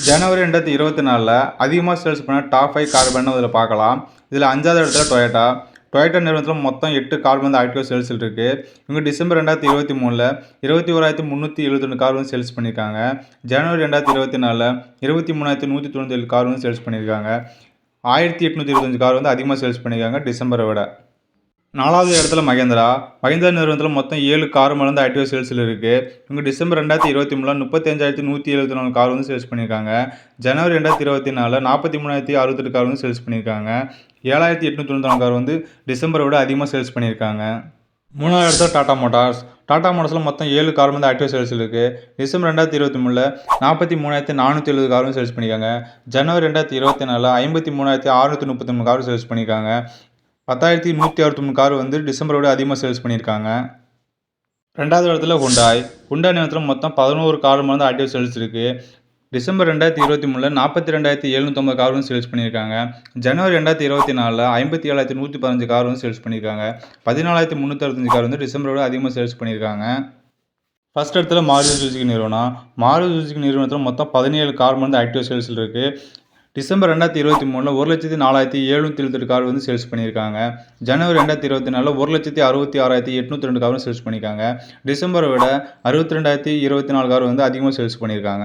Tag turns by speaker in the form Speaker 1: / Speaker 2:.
Speaker 1: ஜனவரி 2024ல் அதிகமாக சேல்ஸ் பண்ண top 5 car brand இதில் பார்க்கலாம். இதில் 5வது இடத்துல டொயோட்டா. டொயோட்டா நிறுவனத்தில் மொத்தம் 8 கார் வந்து ஆக்டிவ் சேல்ஸில் இருக்குது. இவங்க டிசம்பர் 2023ல் 21,371 கார் வந்து சேல்ஸ் பண்ணியிருக்காங்க. ஜனவரி 2024ல் 23,197 கார் வந்து சேல்ஸ் பண்ணியிருக்காங்க. 1,825 கார் வந்து அதிகமாக சேல்ஸ் பண்ணியிருக்காங்க டிசம்பரை விட. 4வது இடத்துல மகேந்திரா. மகேந்திரா நிறுவனத்தில் மொத்தம் 7 கார் வந்து ஆக்டிவ் சேல்ஸில் இருக்குது. இவங்க டிசம்பர் 2023ல் 35,174 கார் வந்து சேல்ஸ் பண்ணியிருக்காங்க. ஜனவரி 2024ல் 43,068 கார் வந்து சேல்ஸ் பண்ணியிருக்காங்க. 7,894 கார் வந்து டிசம்பரை விட அதிகமாக சேல்ஸ் பண்ணியிருக்காங்க. 3வது இடத்துல டாடா மோட்டார்ஸ். டாடா மோட்டார்ஸில் மொத்தம் 7 கார் வந்து ஆக்டிவ் சேல்ஸில் இருக்குது. டிசம்பர் 2023ல் 43,470 கார் வந்து சேல்ஸ் பண்ணியிருக்காங்க. ஜனவரி 2024ல் 53,633 கார் சேல்ஸ் பண்ணியிருக்காங்க. 10,169 கார் வந்து டிசம்பரை விட அதிகமாக சேல்ஸ் பண்ணியிருக்காங்க. 2வது இடத்துல ஹுண்டாய். ஹுண்டாய் நிறுவனத்தில் மொத்தம் 11 கார் வந்து ஆக்டிவ் சேல்ஸ் இருக்குது. டிசம்பர் 2023ல் 42,750 கார் வந்து சேல்ஸ் பண்ணியிருக்காங்க. ஜனவரி 2024ல் 57,115 கார் வந்து சேல்ஸ் பண்ணியிருக்காங்க. 14,365 கார் வந்து டிசம்பரை விட அதிகமாக சேல்ஸ் பண்ணியிருக்காங்க. ஃபர்ஸ்ட் இடத்துல மாருதி சுசுகி நிறுவனம். மாருதி சுசுகி நிறுவனத்தில் மொத்தம் 17 கார் வந்து ஆக்டிவ் சேல்ஸில் இருக்குது. டிசம்பர் 2023ல் 1,04,778 கார் வந்து சேல்ஸ் பண்ணியிருக்காங்க. ஜனவரி 2024ல் 1,66,802 கார் வந்து சேல்ஸ் பண்ணியிருக்காங்க. டிசம்பரை விட 62,024 கார் வந்து அதிகமாக சேல்ஸ் பண்ணியிருக்காங்க.